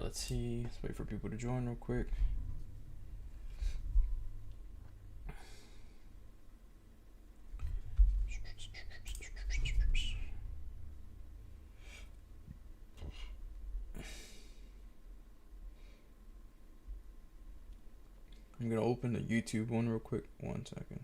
let's see. Let's wait for people to join real quick. I'm gonna open the YouTube one real quick. 1 second.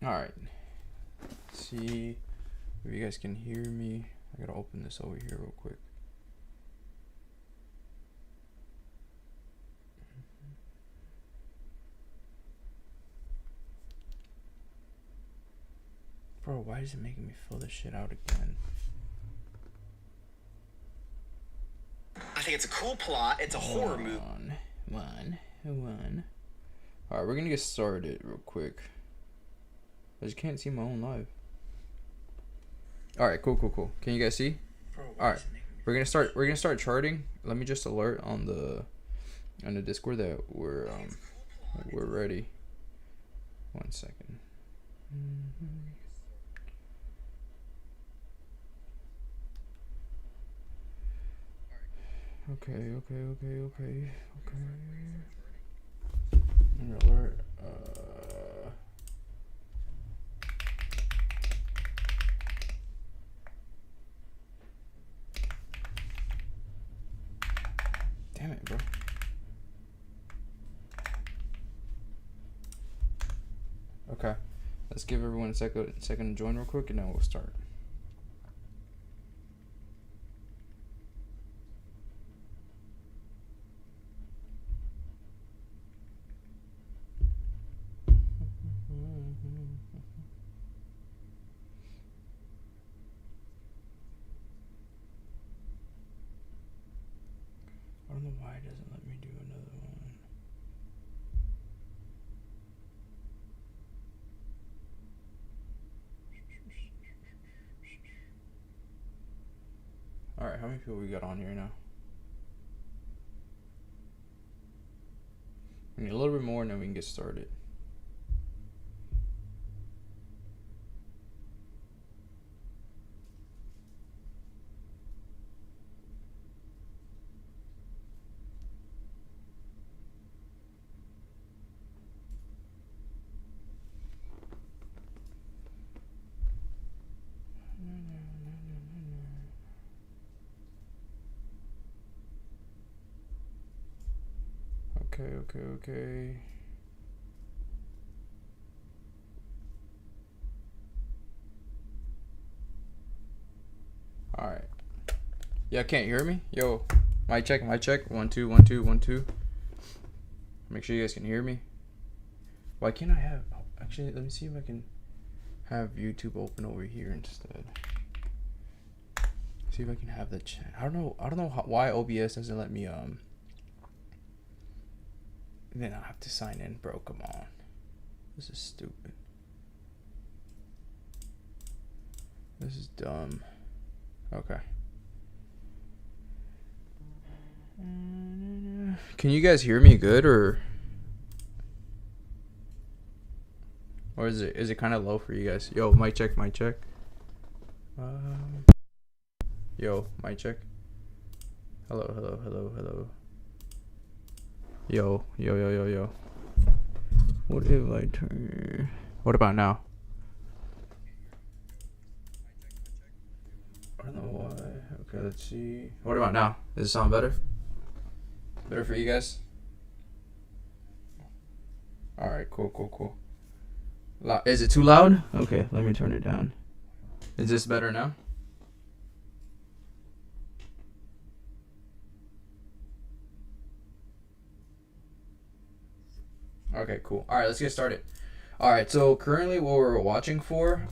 All right. Let's see if you guys can hear me. I gotta open this over here real quick. Bro, why is it making me fill this shit out again? I think it's a cool plot. It's a horror movie. One. All right, we're gonna get started real quick. I just can't see my own live. All right, cool. Can you guys see? All right, we're gonna start charting. Let me just alert on the Discord that we're ready. 1 second. Okay. Alert. Damn it, bro. Okay. Let's give everyone a second to join real quick and then we'll start. I don't know why it doesn't let me do another one. Alright, how many people we got on here now? We need a little bit more and then we can get started. Okay. All right. Yeah, can't hear me? Yo, mic check. 1 2 1 2 1 2. Make sure you guys can hear me. Why can't I have? Actually, let me see if I can have YouTube open over here instead. See if I can have the chat. I don't know why OBS doesn't let me Then I have to sign in, bro. Come on. This is stupid. This is dumb. Okay. Can you guys hear me good or is it kind of low for you guys? Yo, mic check. Yo, mic check. Hello. Yo. What if I turn? What about now? I don't know why. Okay, let's see. What about now? Does it sound better? Better for you guys? Alright, cool. Is it too loud? Okay, let me turn it down. Is this better now? Okay, cool. All right, let's get started. All right, so currently what we're watching for,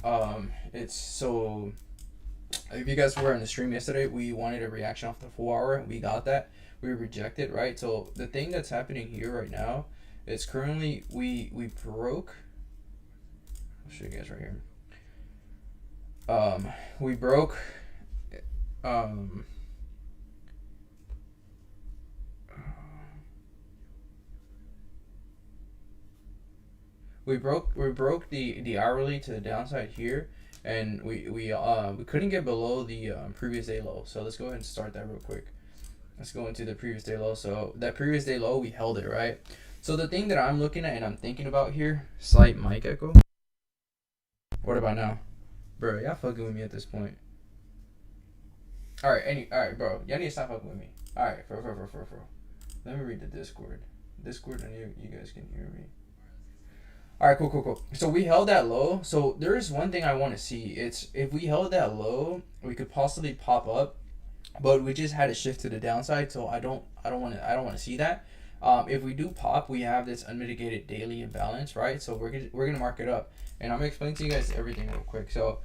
it's so. If you guys were in the stream yesterday, we wanted a reaction off the 4 hour. We got that. We rejected, right? So the thing that's happening here right now is currently we broke. I'll show you guys right here. We broke. Um. We broke the hourly to the downside here, and we couldn't get below the previous day low. So let's go ahead and start that real quick. Let's go into the previous day low. So that previous day low, we held it, right? So the thing that I'm looking at and I'm thinking about here, slight mic echo. What about now? Bro, y'all fucking with me at this point. Alright, bro. Y'all need to stop fucking with me. Alright, for. Let me read the Discord. And you guys can hear me. Alright, cool. So we held that low. So there is one thing I want to see. It's if we held that low, we could possibly pop up, but we just had to shift to the downside. So I don't want to see that. If we do pop, we have this unmitigated daily imbalance, right? So we're gonna mark it up, and I'm gonna explain to you guys everything real quick. So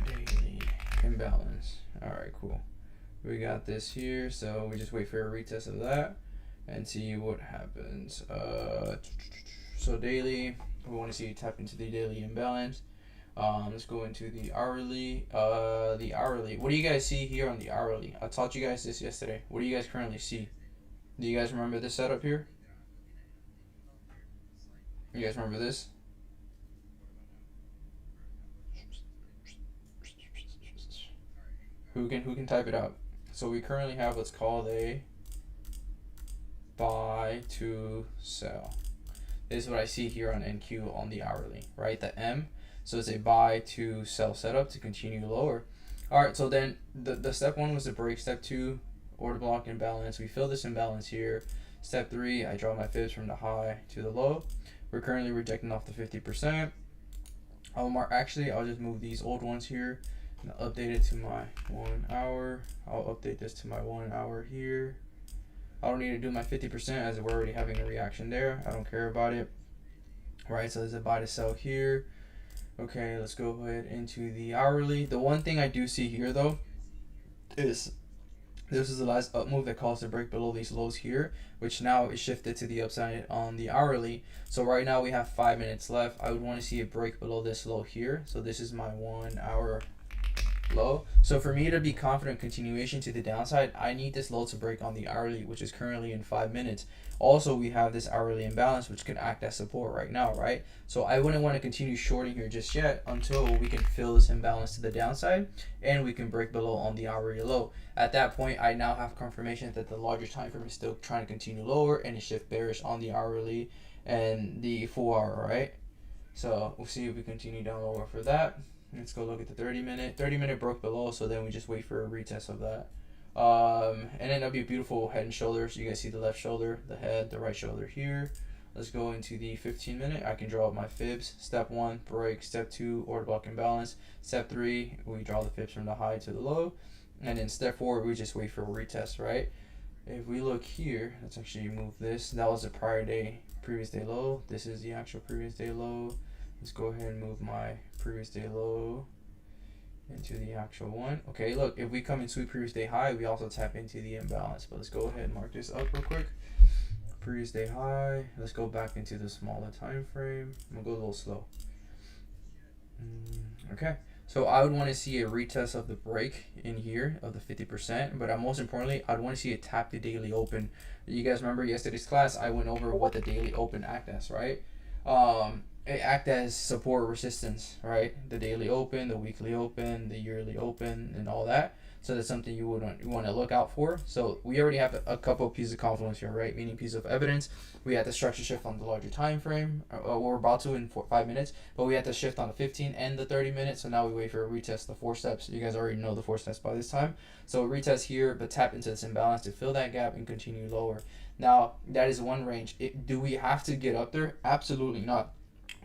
daily imbalance. Alright, cool. We got this here. So we just wait for a retest of that and see what happens. So daily, we want to see tap into the daily imbalance. Let's go into the hourly. What do you guys see here on the hourly? I taught you guys this yesterday. What do you guys currently see? Do you guys remember this setup here? You guys remember this? Who can type it out? So we currently have what's called a buy to sell. This is what I see here on NQ on the hourly, right? The M. So it's a buy to sell setup to continue lower. All right, so then the step 1 was the break. Step 2, order block imbalance. We fill this imbalance here. Step 3, I draw my fibs from the high to the low. We're currently rejecting off the 50%. I'll just move these old ones here and update it to my 1 hour. I'll update this to my 1 hour here. I don't need to do my 50% as we're already having a reaction there. I don't care about it. All right, so there's a buy to sell here. Okay, let's go ahead into the hourly. The one thing I do see here though is this is the last up move that caused a break below these lows here, which now is shifted to the upside on the hourly. So right now we have 5 minutes left. I would want to see a break below this low here. So this is my 1 hour low. So for me to be confident continuation to the downside, I need this low to break on the hourly, which is currently in 5 minutes. Also, we have this hourly imbalance, which could act as support right now, right? So I wouldn't want to continue shorting here just yet until we can fill this imbalance to the downside and we can break below on the hourly low. At that point, I now have confirmation that the larger time frame is still trying to continue lower and shift bearish on the hourly and the 4 hour, right? So we'll see if we continue down lower for that. Let's go look at the 30 minute. 30 minute broke below, so then we just wait for a retest of that. And then that'll be a beautiful head and shoulders. You guys see the left shoulder, the head, the right shoulder here. Let's go into the 15 minute. I can draw up my fibs. Step 1, break. Step 2, order block imbalance. Step 3, we draw the fibs from the high to the low. And then step 4, we just wait for a retest, right? If we look here, let's actually move this. That was the previous day low. This is the actual previous day low. Let's go ahead and move my previous day low into the actual one. Okay, look, if we come into the previous day high, we also tap into the imbalance. But let's go ahead and mark this up real quick. Previous day high. Let's go back into the smaller time frame. I'm gonna go a little slow. Okay, so I would want to see a retest of the break in here of the 50%, but most importantly, I'd want to see it tap the daily open. You guys remember yesterday's class, I went over what the daily open act as, right? It act as support resistance, right? The daily open, the weekly open, the yearly open, and all that. So that's something you want to look out for. So we already have a couple of pieces of confluence here, right? Meaning piece of evidence. We had the structure shift on the larger time frame. We're about to in 5 minutes, but we had to shift on the 15 and the 30 minutes. So now we wait for a retest, the 4 steps. You guys already know the 4 steps by this time. So retest here, but tap into this imbalance to fill that gap and continue lower. Now that is one range. Do we have to get up there? Absolutely not.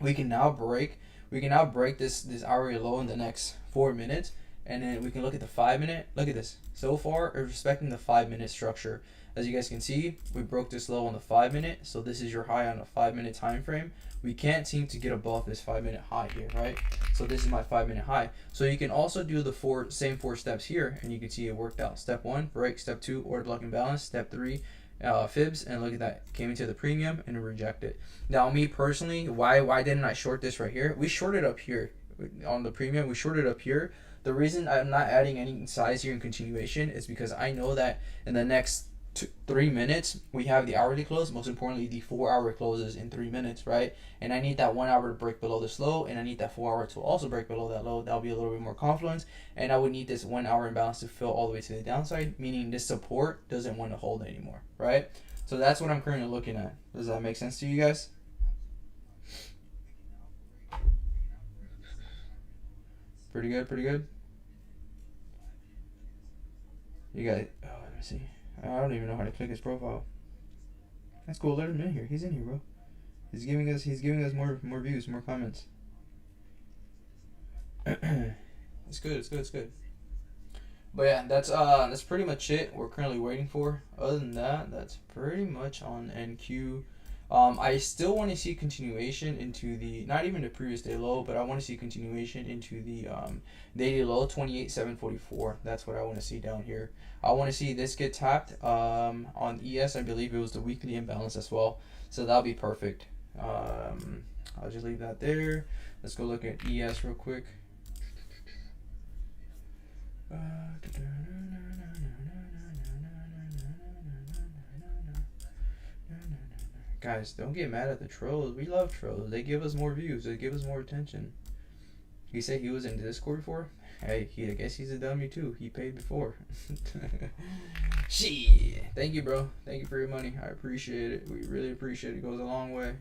We can now break this hourly low in the next 4 minutes, and then we can look at the 5 minute. Look at this. So far, it's respecting the 5 minute structure. As you guys can see, we broke this low on the 5 minute, so this is your high on a 5 minute time frame. We can't seem to get above this 5 minute high here, right? So this is my 5 minute high. So you can also do the same four steps here, and you can see it worked out. Step 1, break. Step 2, order block imbalance. Step 3, fibs, and look at that, came into the premium and rejected. Now me personally, why didn't I short this right here? We shorted up here on the premium. We shorted up here. The reason I'm not adding any size here in continuation is because I know that in the next 3 minutes we have the hourly close, most importantly the 4 hour closes in 3 minutes, right? And I need that 1 hour to break below this low, and I need that 4 hour to also break below that low. That'll be a little bit more confluence, and I would need this 1 hour imbalance to fill all the way to the downside, meaning this support doesn't want to hold anymore, right? So that's what I'm currently looking at. Does that make sense to you guys? Pretty good, pretty good. You got it. Oh, let me see. I don't even know how to click his profile. That's cool. Let him in here. He's in here, bro. He's giving us more views, more comments. It's good. It's good. It's good. But yeah, that's pretty much it. We're currently waiting for. Other than that, that's pretty much on NQ. I still want to see continuation into the, not even the previous day low, but I want to see continuation into the daily low, 28,744. That's what I want to see down here. I want to see this get tapped on ES. I believe it was the weekly imbalance as well, so that'll be perfect. I'll just leave that there. Let's go look at ES real quick. Guys, don't get mad at the trolls. We love trolls. They give us more views. They give us more attention. He said he was in Discord before. Hey, I guess he's a dummy too. He paid before. Shit. Thank you, bro. Thank you for your money. I appreciate it. We really appreciate it. It goes a long way.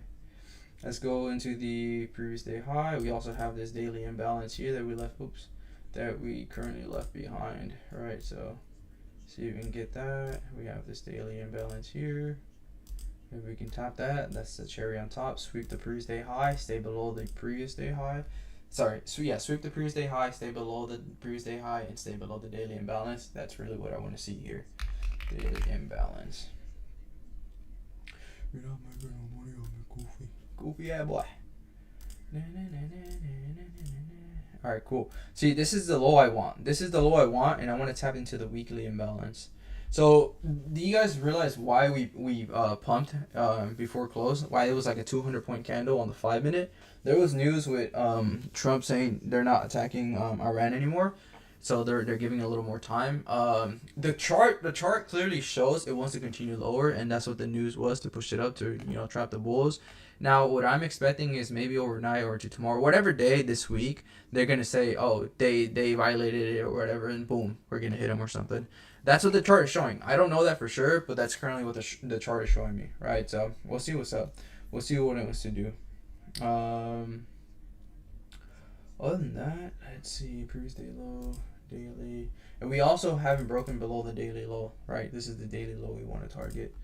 Let's go into the previous day high. We also have this daily imbalance here that we left. Oops. That we currently left behind. All right. So see if we can get that. We have this daily imbalance here. If we can tap that, that's the cherry on top. Sweep the previous day high, stay below the previous day high. Sorry, so yeah, sweep the previous day high, stay below the previous day high, and stay below the daily imbalance. That's really what I want to see here. Daily imbalance. You're not making no money on me, goofy. Goofy, yeah, boy. Alright, cool. See, this is the low I want. This is the low I want, and I want to tap into the weekly imbalance. So, do you guys realize why we pumped before close? Why it was like a 200-point candle on the 5 minute? There was news with Trump saying they're not attacking Iran anymore, so they're giving a little more time. The chart clearly shows it wants to continue lower, and that's what the news was, to push it up to trap the bulls. Now, what I'm expecting is maybe overnight or to tomorrow, whatever day this week, they're gonna say, oh, they violated it or whatever, and boom, we're gonna hit them or something. That's what the chart is showing. I don't know that for sure, but that's currently what the chart is showing me, right? So we'll see what's up. We'll see what it wants to do. Other than that, let's see, previous day low, daily, and we also haven't broken below the daily low, right? This is the daily low we want to target.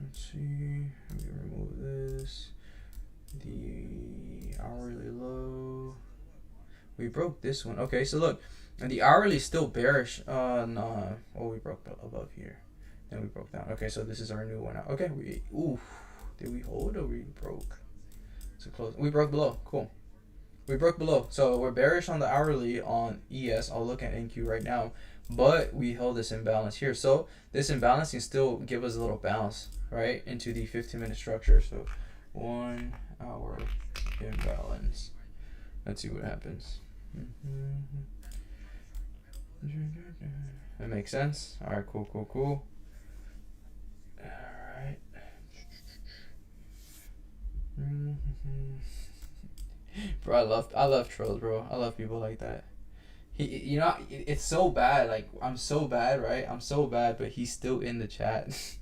Let's see. Let me remove this. The hourly low. We broke this one. Okay, so look, and the hourly is still bearish. No. Oh, we broke above here. Then we broke down. Okay, so this is our new one. Okay, did we hold or we broke? So close. We broke below. Cool. We broke below. So we're bearish on the hourly on ES. I'll look at NQ right now. But we held this imbalance here. So this imbalance can still give us a little bounce, right, into the 15-minute structure. So 1 hour imbalance. Let's see what happens. That makes sense. All right, cool. All right. Bro, I love trolls, bro. I love people like that. It's so bad. Like, I'm so bad, right? I'm so bad, but he's still in the chat.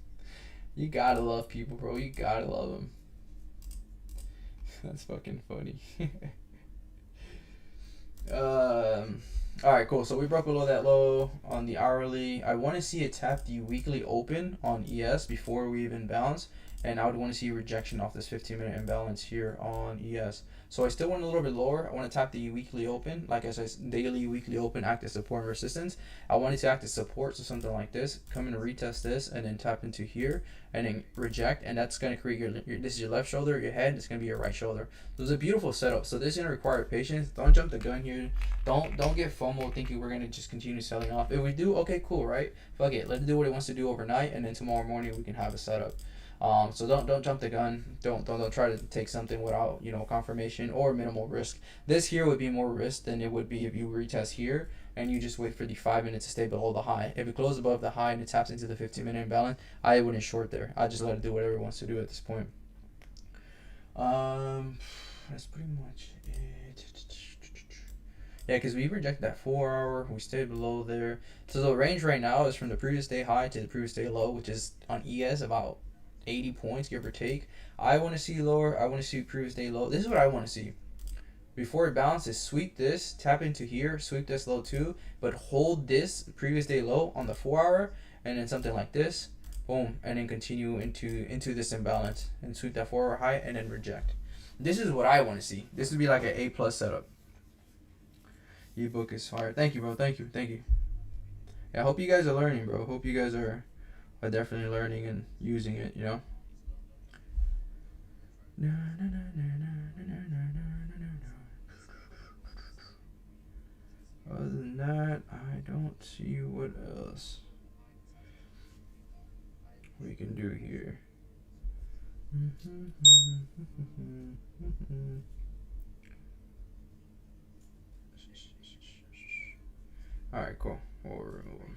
You gotta love people, bro. You gotta love them. That's fucking funny. Alright, cool. So we broke below that low on the hourly. I want to see it tap the weekly open on ES before we even bounce. and I would want to see rejection off this 15-minute imbalance here on ES. So I still want a little bit lower. I want to tap the weekly open, like I said, daily, weekly open, act as support and resistance. I want it to act as support, so something like this. Come in and retest this, and then tap into here, and then reject, and that's going to create your this is your left shoulder, your head, it's going to be your right shoulder. So it's a beautiful setup. So this is going to require patience. Don't jump the gun here. Don't get FOMO thinking we're going to just continue selling off. If we do, okay, cool, right? Fuck it. Let it do what it wants to do overnight, and then tomorrow morning we can have a setup. So don't jump the gun. Don't try to take something without confirmation or minimal risk. This here would be more risk than it would be if you retest here and you just wait for the 5 minutes to stay below the high. If it closes above the high and it taps into the 15-minute imbalance, I wouldn't short there. I just let it do whatever it wants to do at this point. That's pretty much it. Yeah, because we rejected that 4 hour, we stayed below there. So the range right now is from the previous day high to the previous day low, which is on ES about 80 points, give or take. I want to see lower. I want to see previous day low. This is what I want to see. Before it bounces, sweep this, tap into here, sweep this low too, but hold this previous day low on the 4 hour, and then something like this, boom, and then continue into this imbalance and sweep that 4 hour high and then reject. This is what I want to see. This would be like an A+ setup. Ebook is fire. Thank you, bro. Thank you. Yeah, I hope you guys are learning, bro. Hope you guys are definitely learning and using it, Other than that, I don't see what else we can do here. Alright, cool. We'll remove them.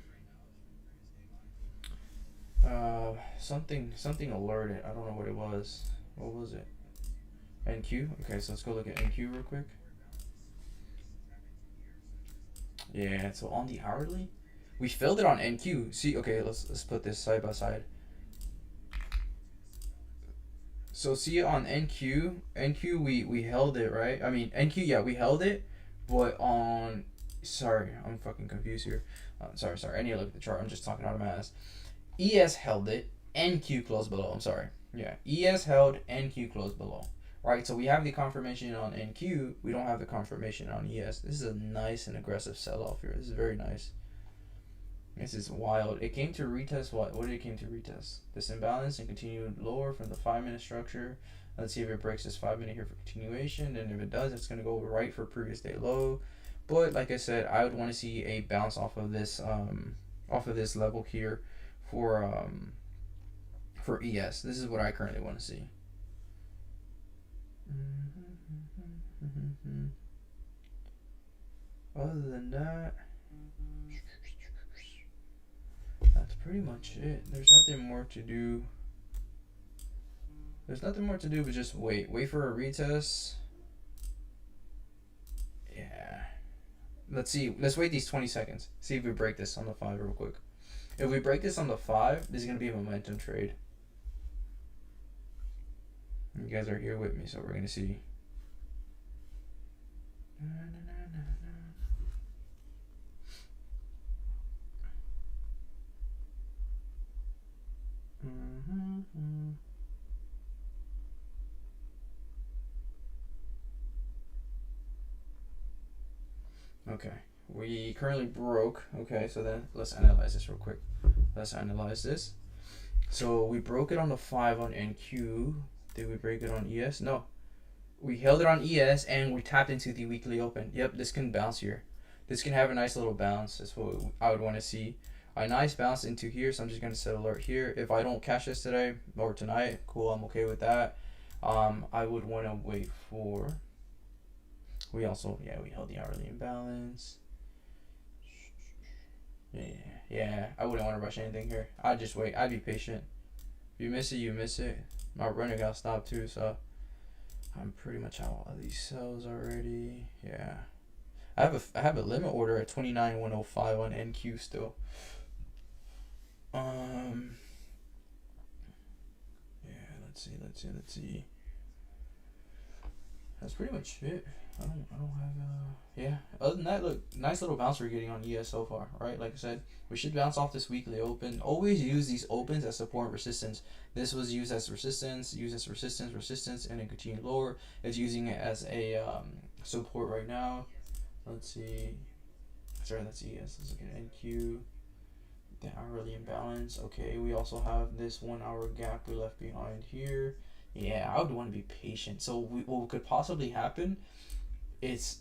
Something alerted. I don't know what it was. What was it? NQ? Okay, so let's go look at NQ real quick. Yeah, so on the hourly, we filled it on NQ. See, okay, let's put this side by side. So see on NQ we held it, right? I mean NQ, yeah, we held it, but on sorry, I'm fucking confused here. Sorry, I need to look at the chart. I'm just talking out of my ass. ES held it, NQ closed below. I'm sorry. Yeah, ES held, NQ closed below. Right, so we have the confirmation on NQ. We don't have the confirmation on ES. This is a nice and aggressive sell-off here. This is very nice. This is wild. It came to retest what? What did it came to retest? This imbalance and continued lower from the 5-minute structure. Let's see if it breaks this 5-minute here for continuation. And if it does, it's going to go right for previous day low. But like I said, I would want to see a bounce off of this level here for ES. This is what I currently want to see. Other than that, that's pretty much it. There's nothing more to do. But just wait for a retest. Yeah, let's see, let's wait these 20 seconds, see if we break this on the 5 real quick. If we break this on the 5, this is gonna be a momentum trade. You guys are here with me, so we're gonna see. Okay, we currently broke. Okay, so then let's analyze this real quick. So we broke it on the 5 on NQ. Did we break it on ES? No. We held it on ES and we tapped into the weekly open. Yep, this can bounce here. This can have a nice little bounce. That's what I would want to see. A nice bounce into here, so I'm just going to set alert here. If I don't catch this today or tonight, cool, I'm okay with that. I would want to wait for... we held the hourly imbalance. Yeah, I wouldn't want to rush anything here. I'd just wait. I'd be patient. If you miss it, you miss it. My runner got stopped too, so I'm pretty much out of these cells already. Yeah, I have a limit order at 29,105 on NQ still. Yeah, let's see. That's that's pretty much it. I don't have yeah. Other than that, look, nice little bounce we're getting on ES so far, right? Like I said, we should bounce off this weekly open. Always use these opens as support and resistance. This was used as resistance, resistance, and then continue lower. It's using it as a support right now. Let's see. Sorry, that's ES. Let's look at NQ. The hourly imbalance. Okay, we also have this 1 hour gap we left behind here. Yeah, I would want to be patient. So what could possibly happen is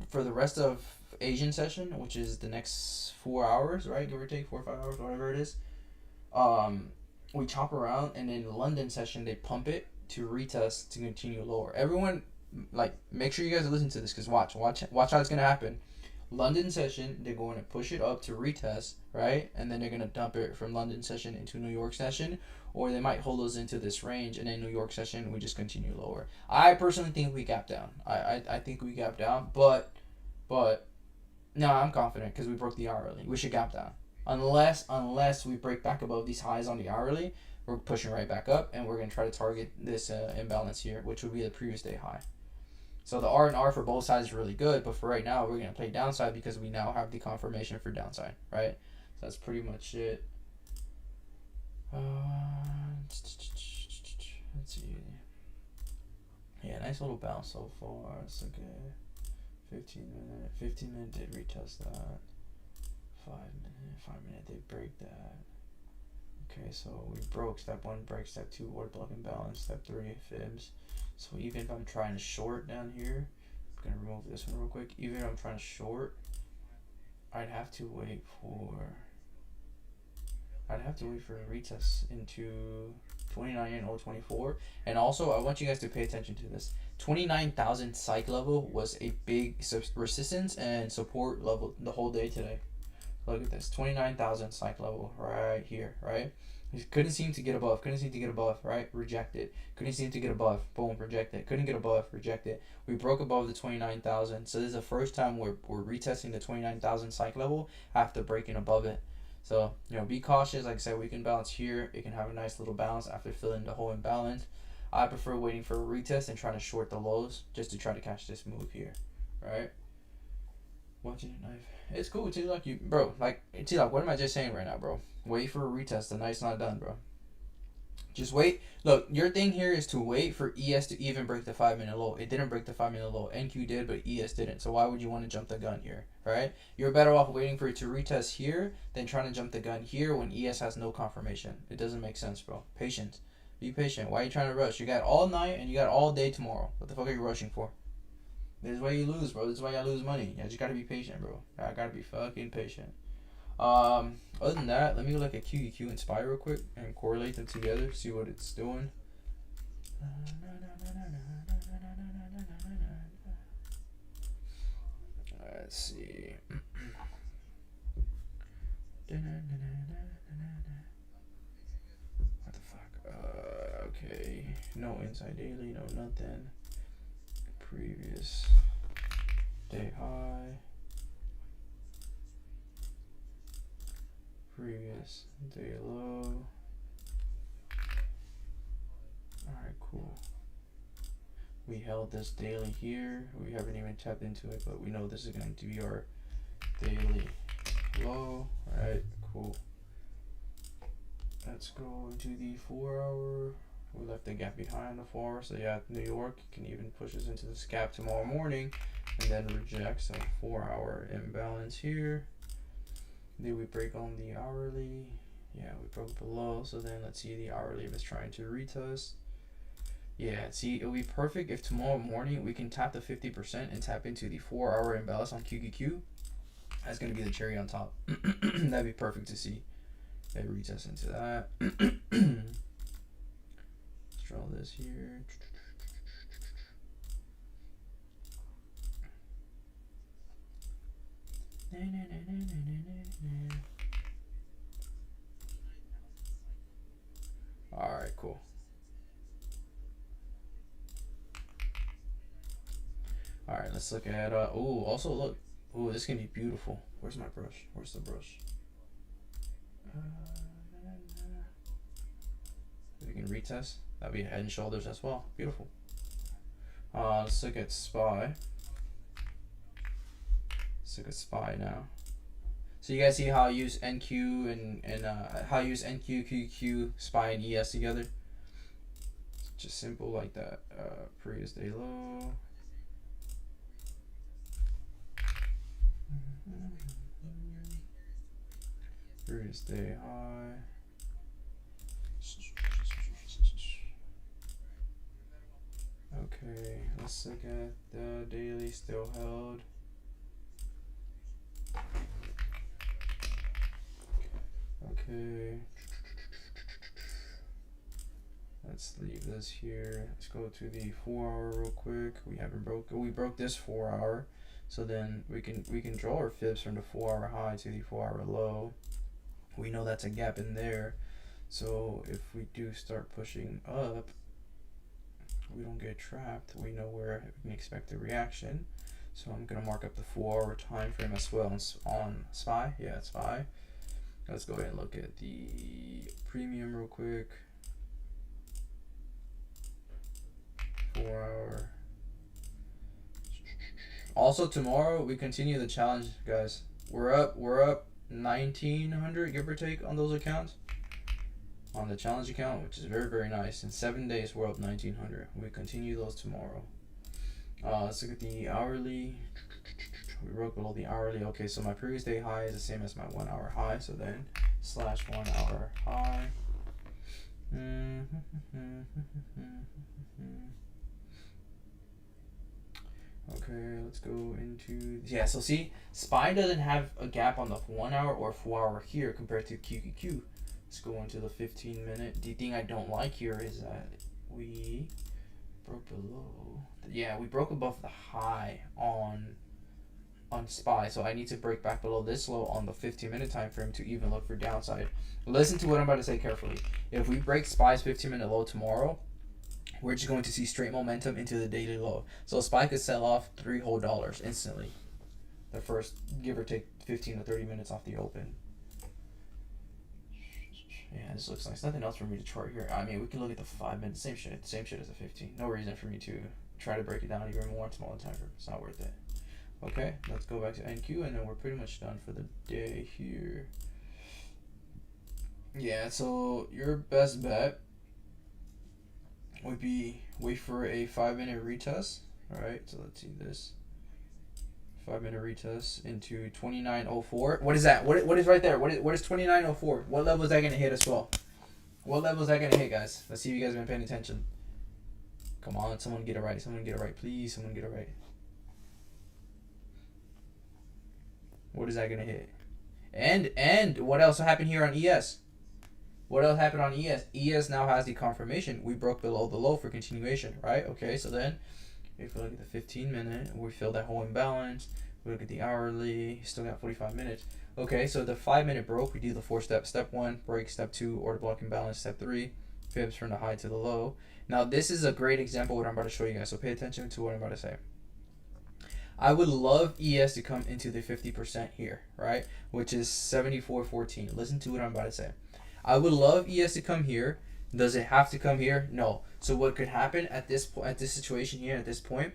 for the rest of Asian session, which is the next 4 hours, right? Give or take 4 or 5 hours, whatever it is. We chop around, and in the London session they pump it to retest to continue lower. Everyone, like, make sure you guys listen to this, because watch how it's gonna happen. London session, they're going to push it up to retest, right? And then they're going to dump it from London session into New York session, or they might hold us into this range, and then New York session, we just continue lower. I personally think we gap down. I think we gap down, but no, I'm confident because we broke the hourly. We should gap down. Unless we break back above these highs on the hourly, we're pushing right back up, and we're going to try to target this imbalance here, which would be the previous day high. So the R&R for both sides is really good, but for right now, we're going to play downside because we now have the confirmation for downside, right? So that's pretty much it. Let's see. Yeah, nice little bounce so far. It's okay. 15 minute did retest that. 5 minute did break that. Okay, so we broke step 1 break, step 2 order block imbalance, step 3 fibs. So even if I'm trying to short down here, I'm gonna remove this one real quick. Even if I'm trying to short, I'd have to wait for a retest into 29 and 024. And also, I want you guys to pay attention to this. 29,000 psych level was a big resistance and support level the whole day today. Look at this, 29,000 psych level right here, right? Couldn't seem to get above, right? Rejected. Couldn't seem to get above, boom, rejected. Couldn't get above, rejected. We broke above the 29,000. So this is the first time we're retesting the 29,000 psych level after breaking above it. So, be cautious. Like I said, we can bounce here. It can have a nice little bounce after filling the whole imbalance. I prefer waiting for a retest and trying to short the lows just to try to catch this move here, right? Watching a knife. It's cool, T-Lock. Bro, T-Lock, what am I just saying right now, bro? Wait for a retest. The night's not done, bro. Just wait. Look, your thing here is to wait for ES to even break the 5 minute low. It didn't break the 5 minute low. NQ did, but ES didn't. So why would you want to jump the gun here, right? You're better off waiting for it to retest here than trying to jump the gun here when ES has no confirmation. It doesn't make sense, bro. Patience. Be patient. Why are you trying to rush? You got all night and you got all day tomorrow. What the fuck are you rushing for? This is why you lose, bro. This is why I lose money. You just gotta be patient, bro. I gotta be fucking patient. Other than that, let me look at QQQ and SPY real quick and correlate them together, see what it's doing. Let's see. What the fuck? Okay. No inside daily, no nothing. Previous day high. Previous day low. Alright, cool. We held this daily here. We haven't even tapped into it, but we know this is going to be our daily low. Alright, cool. Let's go into the 4 hour. We left the gap behind the 4 hour, so yeah, New York can even push us into this gap tomorrow morning and then reject. So 4 hour imbalance here. Then we break on the hourly. Yeah, we broke below, so then let's see the hourly if it's trying to retest. Yeah, see, it would be perfect if tomorrow morning we can tap the 50% and tap into the 4 hour imbalance on QQQ. That's going to be the cherry on top. That'd be perfect to see. They retest into that. Let's draw this here. Alright, cool. Alright, let's look at, also look. Ooh, this can be beautiful. Where's my brush? Where's the brush? We can retest. That'd be head and shoulders as well. Beautiful. Let's look at SPY. Let's look at SPY now. So you guys see how I use NQ and how I use NQ, QQ, SPY, and ES together? Just simple like that. Previous day low. Previous day high. Okay, let's look at the daily still held. Okay. Let's leave this here. Let's go to the 4 hour real quick. We broke this 4 hour. So then we can draw our fibs from the 4 hour high to the 4 hour low. We know that's a gap in there. So if we do start pushing up, we don't get trapped. We know where we can expect a reaction. So I'm gonna mark up the 4 hour time frame as well on SPY. Yeah, it's SPY. Let's go ahead and look at the premium real quick. 4 hour. Also tomorrow we continue the challenge, guys. We're up 1900 give or take on those accounts. On the challenge account, which is very, very nice. In 7 days we're up 1900. We continue those tomorrow. Let's look at the hourly. We broke below the hourly. Okay, so my previous day high is the same as my 1 hour high. So then slash 1 hour high. Okay, let's go into, yeah, so see, SPY doesn't have a gap on the 1 hour or 4 hour here compared to QQQ. Let's go into the 15 minute. The thing I don't like here is that we broke below, yeah, we broke above the high on SPY, so I need to break back below this low on the 15 minute time frame to even look for downside. Listen to what I'm about to say carefully. If we break SPY's 15 minute low tomorrow, we're just going to see straight momentum into the daily low. So SPY could sell off $3 whole instantly. The first, give or take 15 to 30 minutes off the open. Yeah, this looks nice. Nothing else for me to chart here. I mean, we can look at the 5 minutes. Same shit as a 15. No reason for me to try to break it down even more smaller time frame. It's not worth it. Okay, let's go back to NQ and then we're pretty much done for the day here. Yeah, so your best bet would be wait for a 5 minute retest. Alright, so let's see this. 5 minute retest into 2904. What is that? What is right there? What is 2904? What level is that gonna hit as well? What level is that gonna hit, guys? Let's see if you guys have been paying attention. Come on, someone get it right. Someone get it right. Please, someone get it right. What is that gonna hit? And what else happened here on ES? What else happened on ES? ES now has the confirmation. We broke below the low for continuation, right? Okay, so then if we look at the 15 minute, we fill that whole imbalance. We look at the hourly, still got 45 minutes. Okay, so the 5 minute broke, we do the 4 steps. Step 1, break. Step 2, order block imbalance. Step 3, fibs from the high to the low. Now this is a great example of what I'm about to show you guys, so pay attention to what I'm about to say. I would love ES to come into the 50% here, right? Which is 74.14. Listen to what I'm about to say. I would love ES to come here. Does it have to come here? No. So what could happen at this point, at this situation here, at this point,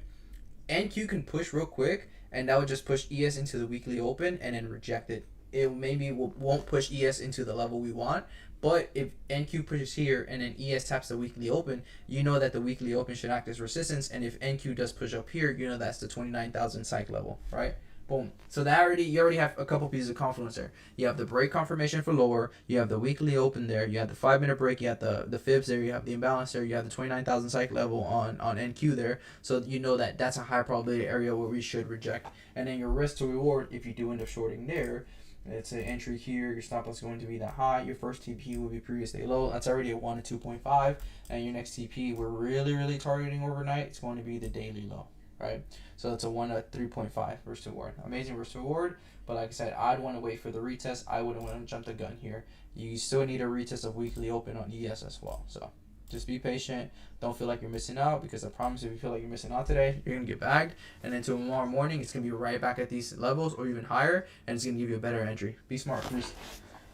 NQ can push real quick, and that would just push ES into the weekly open and then reject it. It maybe won't push ES into the level we want, but if NQ pushes here and then ES taps the weekly open, you know that the weekly open should act as resistance, and if NQ does push up here, you know that's the 29,000 psych level, right? Boom. So that you already have a couple pieces of confluence there. You have the break confirmation for lower, you have the weekly open there, you have the 5 minute break, you have the fibs there, you have the imbalance there, you have the 29,000 psych level on NQ there. So you know that that's a high probability area where we should reject. And then your risk to reward, if you do end up shorting there, it's an entry here, your stop loss is going to be that high, your first TP will be previous day low, that's already a 1 to 2.5, and your next TP we're really targeting overnight, it's going to be the daily low, right? So it's a 1 to 3.5 risk to reward. Amazing risk to reward, but like I said, I'd want to wait for the retest. I wouldn't want to jump the gun here. You still need a retest of weekly open on ES as well, so just be patient. Don't feel like you're missing out, because I promise if you feel like you're missing out today, you're going to get bagged. And then tomorrow morning, it's going to be right back at these levels or even higher, and it's going to give you a better entry. Be smart, please.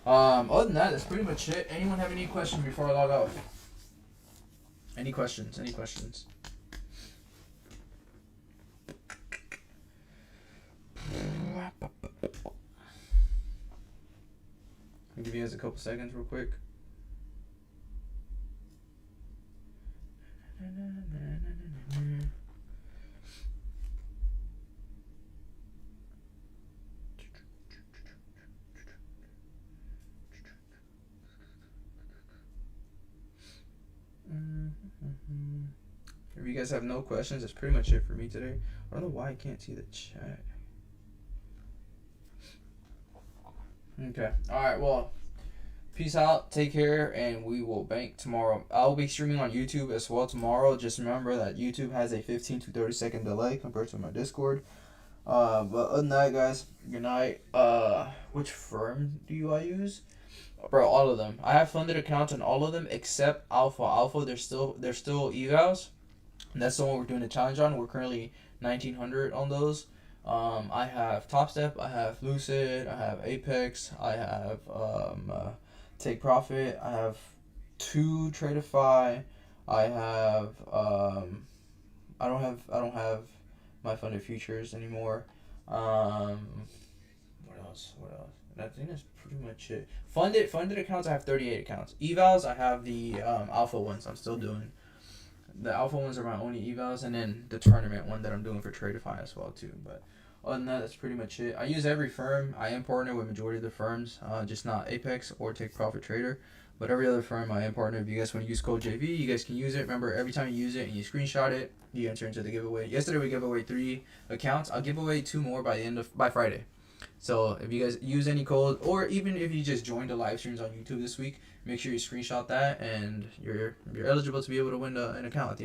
Other than that, that's pretty much it. Anyone have any questions before I log off? Any questions? Any questions? give you guys a couple seconds real quick. If you guys have no questions, that's pretty much it for me today. I don't know why I can't see the chat. Okay. Alright, well, peace out, take care, and we will bank tomorrow. I'll be streaming on YouTube as well tomorrow. Just remember that YouTube has a 15 to 30 second delay compared to my Discord. But other than that, guys, good night. Which firm do I use? Bro, all of them. I have funded accounts on all of them except Alpha. Alpha, they're still evals. And that's the one we're doing a challenge on. We're currently 1900 on those. I have Top Step, I have Lucid, I have Apex, I have Take Profit, I have 2 Tradeify, I have I don't have my funded futures anymore. What else? I think that's pretty much it. Funded accounts, I have 38 accounts. Evals, I have the alpha ones I'm still doing. The alpha ones are my only evals, and then the tournament one that I'm doing for Tradeify as well too. But other than that, that's pretty much it. I use every firm. I am partnered with majority of the firms, just not Apex or Take Profit Trader. But every other firm I am partnered. If you guys want to use code JV, you guys can use it. Remember, every time you use it and you screenshot it, you enter into the giveaway. Yesterday we gave away 3 accounts. I'll give away 2 more by Friday. So if you guys use any code, or even if you just joined the live streams on YouTube this week, make sure you screenshot that, and you're eligible to be able to win an account at the end.